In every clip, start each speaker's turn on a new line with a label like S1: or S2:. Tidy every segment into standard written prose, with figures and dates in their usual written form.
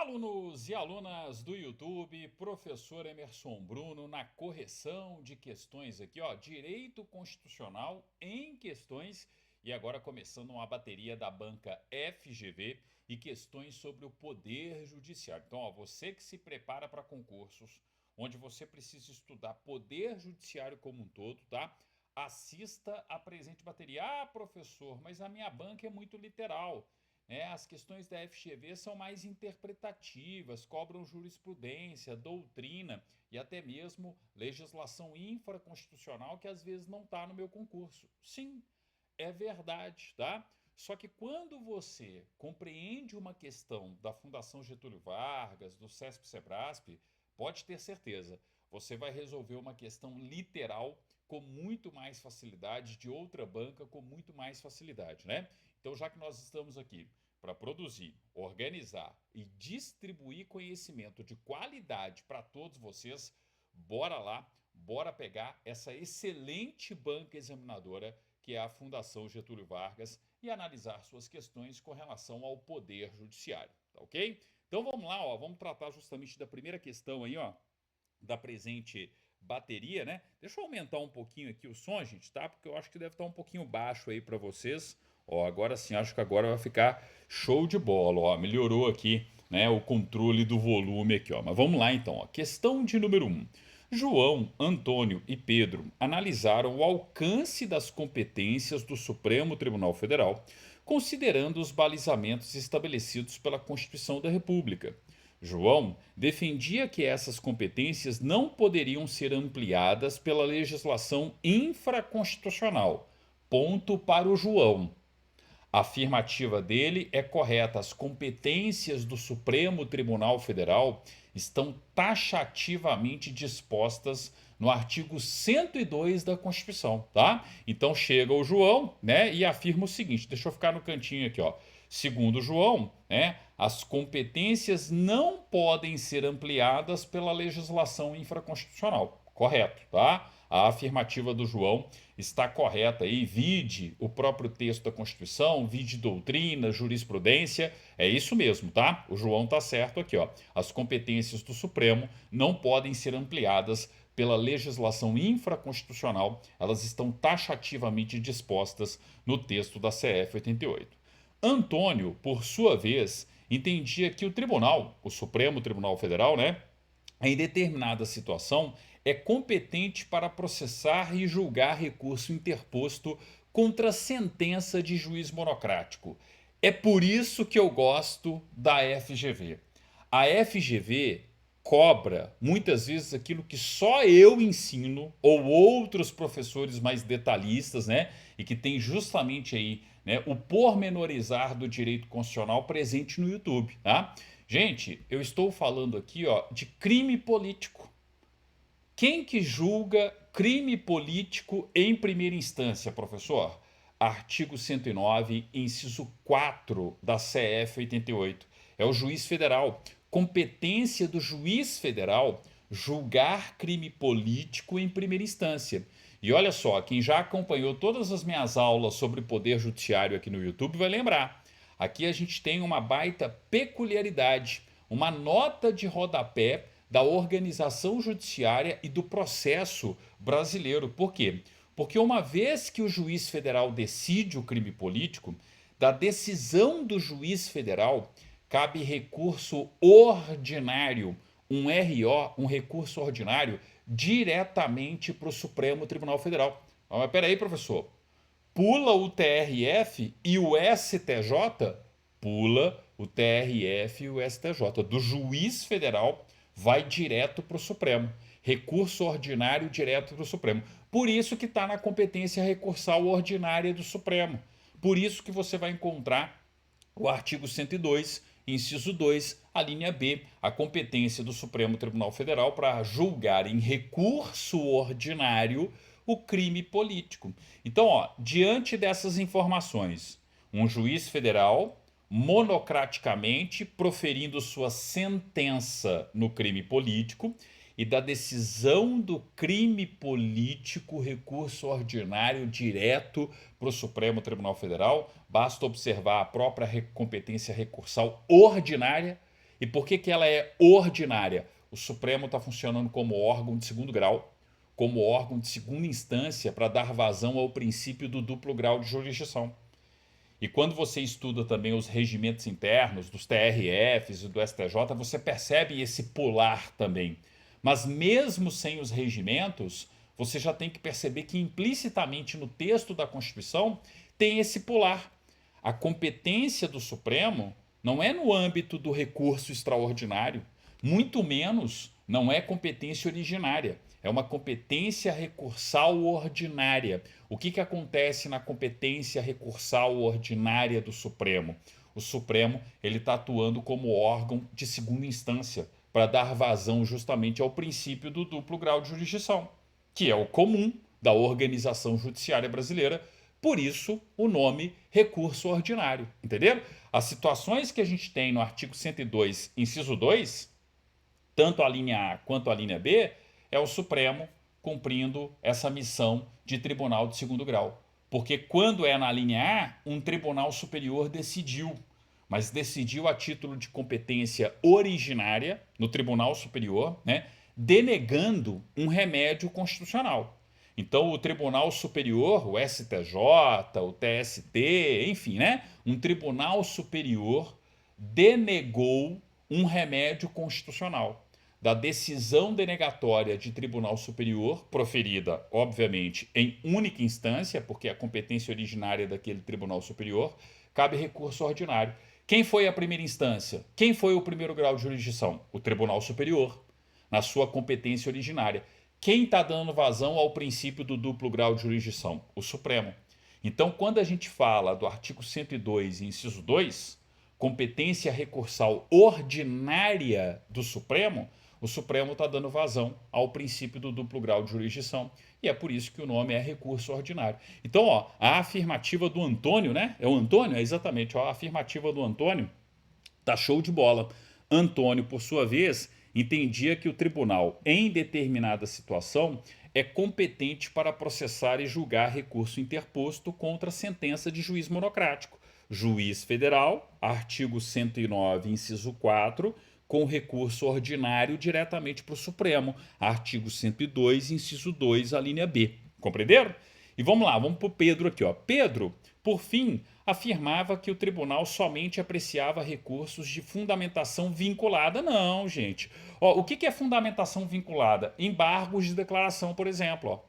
S1: Alunos e alunas do YouTube, professor Emerson Bruno na correção de questões aqui, ó, direito constitucional em questões e agora começando uma bateria da banca FGV e questões sobre o poder judiciário. Então, ó, você que se prepara para concursos, onde você precisa estudar poder judiciário como um todo, tá? Assista a presente bateria. Ah, professor, mas a minha banca é muito literal. As questões da FGV são mais interpretativas, cobram jurisprudência, doutrina e até mesmo legislação infraconstitucional que às vezes não está no meu concurso. Sim, é verdade, tá? Só que quando você compreende uma questão da Fundação Getúlio Vargas, do CESP-CEBRASP, pode ter certeza, você vai resolver uma questão literal com muito mais facilidade, de outra banca com muito mais facilidade, né? Então, já que nós estamos aqui para produzir, organizar e distribuir conhecimento de qualidade para todos vocês, bora lá, bora pegar essa excelente banca examinadora que é a Fundação Getúlio Vargas e analisar suas questões com relação ao poder judiciário, tá ok? Então vamos lá, ó, vamos tratar justamente da primeira questão aí, ó, da presente bateria, né? Deixa eu aumentar um pouquinho aqui o som, gente, tá? Porque eu acho que deve estar um pouquinho baixo aí para vocês. Ó, agora sim, acho que agora vai ficar show de bola, ó. Melhorou aqui, né, o controle do volume aqui, ó. Mas vamos lá então, ó. Questão de número 1. João, Antônio e Pedro analisaram o alcance das competências do Supremo Tribunal Federal, considerando os balizamentos estabelecidos pela Constituição da República. João defendia que essas competências não poderiam ser ampliadas pela legislação infraconstitucional. Ponto para o João. A afirmativa dele é correta. As competências do Supremo Tribunal Federal estão taxativamente dispostas no artigo 102 da Constituição, tá? Então chega o João, né, e afirma o seguinte, deixa eu ficar no cantinho aqui, ó. Segundo João, né, as competências não podem ser ampliadas pela legislação infraconstitucional. Correto, tá? A afirmativa do João está correta aí, vide o próprio texto da Constituição, vide doutrina, jurisprudência, é isso mesmo, tá? O João está certo aqui, ó. As competências do Supremo não podem ser ampliadas pela legislação infraconstitucional, elas estão taxativamente dispostas no texto da CF 88. Antônio, por sua vez, entendia que o tribunal, o Supremo Tribunal Federal, né, em determinada situação, é competente para processar e julgar recurso interposto contra sentença de juiz monocrático. É por isso que eu gosto da FGV. A FGV cobra muitas vezes aquilo que só eu ensino ou outros professores mais detalhistas, né, e que tem justamente aí, né, o pormenorizar do direito constitucional presente no YouTube, tá? Gente, eu estou falando aqui, ó, de crime político. Quem que julga crime político em primeira instância, professor? Artigo 109, inciso 4 da CF 88. É o juiz federal. Competência do juiz federal julgar crime político em primeira instância. E olha só, quem já acompanhou todas as minhas aulas sobre poder judiciário aqui no YouTube vai lembrar. Aqui a gente tem uma baita peculiaridade, uma nota de rodapé da organização judiciária e do processo brasileiro. Por quê? Porque uma vez que o juiz federal decide o crime político, da decisão do juiz federal cabe recurso ordinário, um RO, um recurso ordinário, diretamente para o Supremo Tribunal Federal. Mas peraí, professor, pula o TRF e o STJ? Pula o TRF e o STJ. Do juiz federal vai direto para o Supremo. Recurso ordinário direto para o Supremo. Por isso que está na competência recursal ordinária do Supremo. Por isso que você vai encontrar o artigo 102, inciso 2, a linha B, a competência do Supremo Tribunal Federal para julgar em recurso ordinário o crime político. Então, ó, diante dessas informações, um juiz federal monocraticamente proferindo sua sentença no crime político e da decisão do crime político, recurso ordinário direto para o Supremo Tribunal Federal. Basta observar a própria competência recursal ordinária E por que, que ela é ordinária? O Supremo está funcionando como órgão de segundo grau, como órgão de segunda instância para dar vazão ao princípio do duplo grau de jurisdição. E quando você estuda também os regimentos internos dos TRFs e do STJ, você percebe esse pular também. Mas mesmo sem os regimentos, você já tem que perceber que implicitamente no texto da Constituição tem esse pular. A competência do Supremo não é no âmbito do recurso extraordinário, muito menos não é competência originária. É uma competência recursal ordinária. O que acontece na competência recursal ordinária do Supremo? O Supremo ele está atuando como órgão de segunda instância para dar vazão justamente ao princípio do duplo grau de jurisdição, que é o comum da organização judiciária brasileira. Por isso, o nome recurso ordinário. Entenderam? As situações que a gente tem no artigo 102, inciso 2, tanto a linha A quanto a linha B, é o Supremo cumprindo essa missão de tribunal de segundo grau. Porque quando é na linha A, um tribunal superior decidiu, mas decidiu a título de competência originária no tribunal superior, né, denegando um remédio constitucional. Então, o Tribunal Superior, o STJ, o TST, enfim, né, um tribunal superior denegou um remédio constitucional da decisão denegatória de tribunal superior, proferida, obviamente, em única instância, porque a competência originária daquele tribunal superior, cabe recurso ordinário. Quem foi a primeira instância? Quem foi o primeiro grau de jurisdição? O Tribunal Superior, na sua competência originária. Quem está dando vazão ao princípio do duplo grau de jurisdição? O Supremo. Então, quando a gente fala do artigo 102, inciso 2, competência recursal ordinária do Supremo, o Supremo está dando vazão ao princípio do duplo grau de jurisdição. E é por isso que o nome é recurso ordinário. Então, ó, a afirmativa do Antônio, né? É o Antônio? É exatamente. Ó, a afirmativa do Antônio tá show de bola. Antônio, por sua vez, entendia que o tribunal, em determinada situação, é competente para processar e julgar recurso interposto contra sentença de juiz monocrático. Juiz federal, artigo 109, inciso 4, com recurso ordinário diretamente para o Supremo. Artigo 102, inciso 2, a linha B. Compreenderam? E vamos lá, vamos para o Pedro aqui. Ó. Pedro, por fim, afirmava que o tribunal somente apreciava recursos de fundamentação vinculada. Não, gente. Ó, o que é fundamentação vinculada? Embargos de declaração, por exemplo. Ó.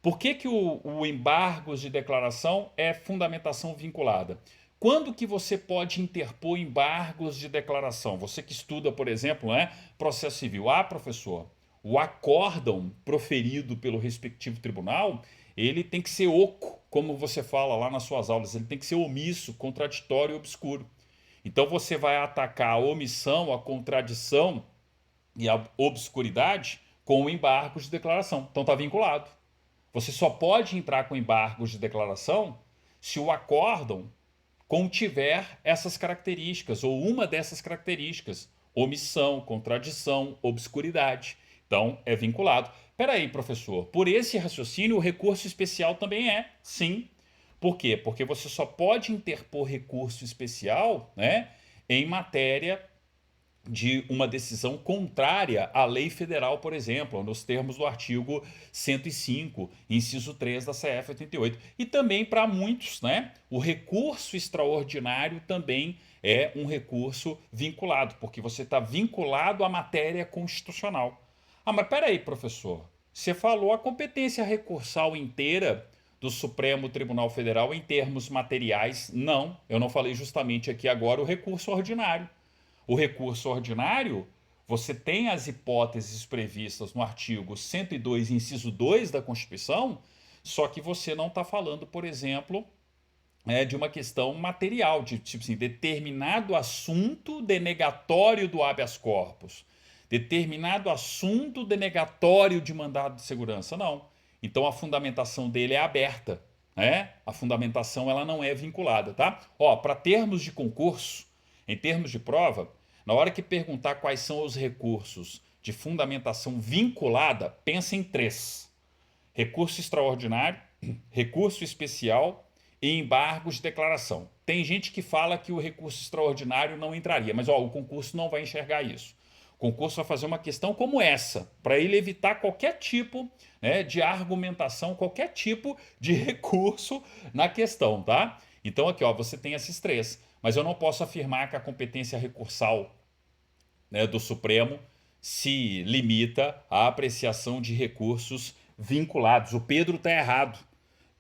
S1: Por que o embargos de declaração é fundamentação vinculada? Quando que você pode interpor embargos de declaração? Você que estuda, por exemplo, né, processo civil. Ah, professor, o acórdão proferido pelo respectivo tribunal, ele tem que ser oco, como você fala lá nas suas aulas. Ele tem que ser omisso, contraditório e obscuro. Então você vai atacar a omissão, a contradição e a obscuridade com o embargo de declaração. Então está vinculado. Você só pode entrar com embargos de declaração se o acórdão contiver essas características, ou uma dessas características: omissão, contradição, obscuridade. Então, é vinculado. Peraí, professor, por esse raciocínio, o recurso especial também é? Sim. Por quê? Porque você só pode interpor recurso especial, né, em matéria de uma decisão contrária à lei federal, por exemplo, nos termos do artigo 105, inciso 3 da CF 88. E também para muitos, né, o recurso extraordinário também é um recurso vinculado, porque você está vinculado à matéria constitucional. Ah, mas peraí, professor, você falou a competência recursal inteira do Supremo Tribunal Federal em termos materiais. Não, eu não falei justamente aqui agora o recurso ordinário. O recurso ordinário, você tem as hipóteses previstas no artigo 102, inciso 2 da Constituição, só que você não está falando, por exemplo, de uma questão material, de tipo assim, determinado assunto denegatório do habeas corpus, determinado assunto denegatório de mandado de segurança. Não. Então a fundamentação dele é aberta. Né? A fundamentação ela não é vinculada. Tá? Ó, para termos de concurso, em termos de prova, na hora que perguntar quais são os recursos de fundamentação vinculada, pensa em 3. Recurso extraordinário, recurso especial e embargos de declaração. tem gente que fala que o recurso extraordinário não entraria, mas ó, o concurso não vai enxergar isso. O concurso vai fazer uma questão como essa, para ele evitar qualquer tipo, né, de argumentação, qualquer tipo de recurso na questão, tá? Então aqui, ó, você tem esses três, mas eu não posso afirmar que a competência recursal, né, do Supremo se limita à apreciação de recursos vinculados. O Pedro está errado.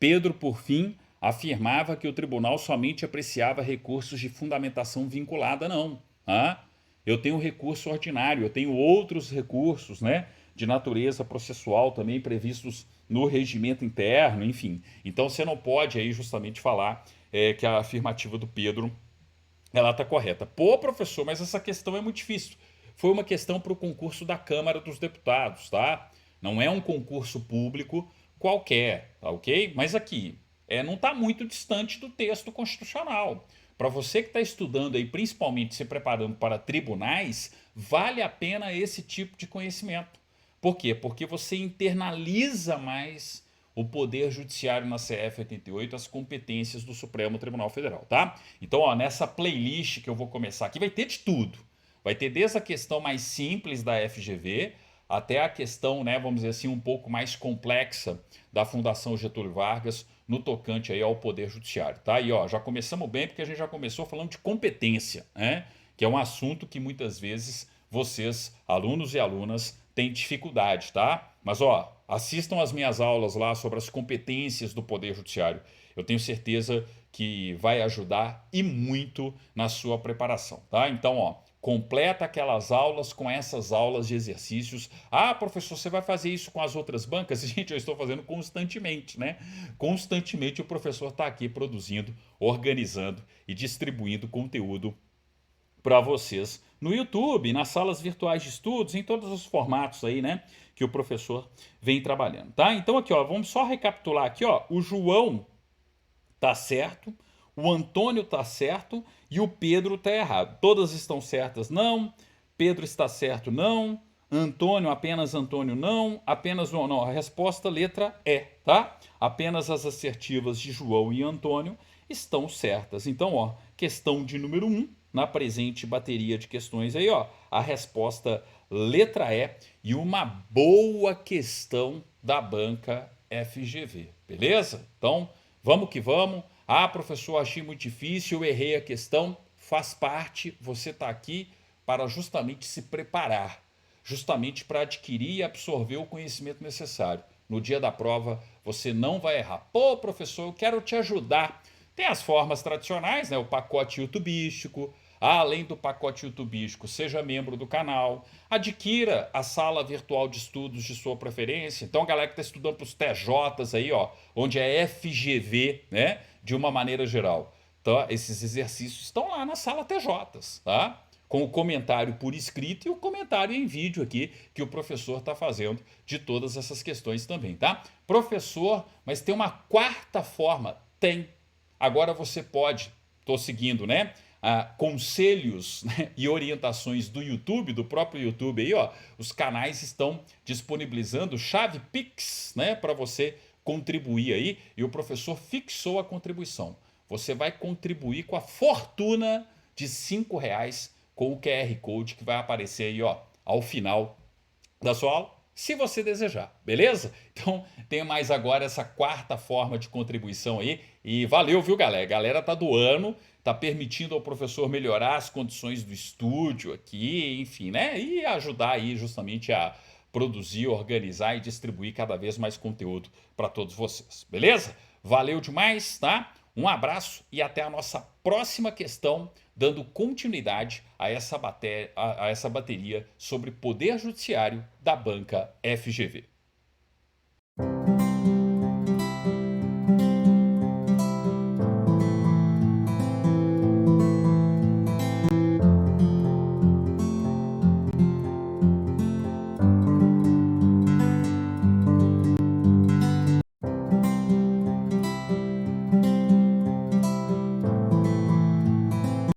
S1: Pedro, por fim, afirmava que o tribunal somente apreciava recursos de fundamentação vinculada, não. Ah, eu tenho recurso ordinário, eu tenho outros recursos, né, de natureza processual também previstos no regimento interno, enfim. Então você não pode aí justamente falar que a afirmativa do Pedro ela está correta. Pô, professor, mas essa questão é muito difícil. Foi uma questão para o concurso da Câmara dos Deputados, tá? Não é um concurso público qualquer, tá ok? Mas aqui, não está muito distante do texto constitucional. Para você que está estudando aí, principalmente se preparando para tribunais, vale a pena esse tipo de conhecimento. Por quê? Porque você internaliza mais o Poder Judiciário na CF 88, as competências do Supremo Tribunal Federal, tá? Então, ó, nessa playlist que eu vou começar aqui, vai ter de tudo. Vai ter desde a questão mais simples da FGV até a questão, né, vamos dizer assim, um pouco mais complexa da Fundação Getúlio Vargas no tocante aí ao Poder Judiciário, tá? E ó, já começamos bem porque a gente já começou falando de competência, né? Que é um assunto que muitas vezes vocês, alunos e alunas, têm dificuldade, tá? Mas ó, assistam as minhas aulas lá sobre as competências do Poder Judiciário. Eu tenho certeza que vai ajudar e muito na sua preparação, tá? Então, ó, completa aquelas aulas com essas aulas de exercícios. Ah, professor, você vai fazer isso com as outras bancas? Gente, eu estou fazendo constantemente, né? Constantemente o professor está aqui produzindo, organizando e distribuindo conteúdo para vocês no YouTube, nas salas virtuais de estudos, em todos os formatos aí, né, que o professor vem trabalhando, tá? Então aqui, ó, vamos só recapitular aqui, ó, o João tá certo, o Antônio tá certo e o Pedro tá errado. Todas estão certas, não. Pedro está certo, não. Antônio, apenas Antônio, não. Apenas não, não. A resposta letra E, tá? Apenas as assertivas de João e Antônio estão certas. Então, ó, questão de número 1, na presente bateria de questões aí, ó, a resposta letra E e uma boa questão da banca FGV, beleza? Então, vamos que vamos. Ah, professor, achei muito difícil, eu errei a questão. Faz parte, você está aqui para justamente se preparar, justamente para adquirir e absorver o conhecimento necessário. No dia da prova, você não vai errar. Pô, professor, eu quero te ajudar. Tem as formas tradicionais, né? O pacote youtubístico. Além do pacote youtubístico, seja membro do canal, adquira a sala virtual de estudos de sua preferência. Então, a galera que está estudando para os TJs aí, ó, onde é FGV, né, de uma maneira geral. Então, esses exercícios estão lá na sala TJs, tá? Com o comentário por escrito e o comentário em vídeo aqui que o professor está fazendo de todas essas questões também, tá? Professor, mas tem uma quarta forma? Tem. Agora você pode, estou seguindo, né? Conselhos, né, e orientações do YouTube, do próprio YouTube aí, ó, os canais estão disponibilizando chave Pix, né, para você contribuir aí, e o professor fixou a contribuição. Você vai contribuir com a fortuna de R$ 5 com o QR Code que vai aparecer aí, ó, ao final da sua aula, se você desejar, beleza? Então tem mais agora essa quarta forma de contribuição aí, e valeu, viu, galera? A galera tá doando, tá permitindo ao professor melhorar as condições do estúdio aqui, enfim, né? E ajudar aí justamente a produzir, organizar e distribuir cada vez mais conteúdo para todos vocês, beleza? Valeu demais, tá? Um abraço e até a nossa próxima questão, dando continuidade a essa bateria sobre poder judiciário da banca FGV.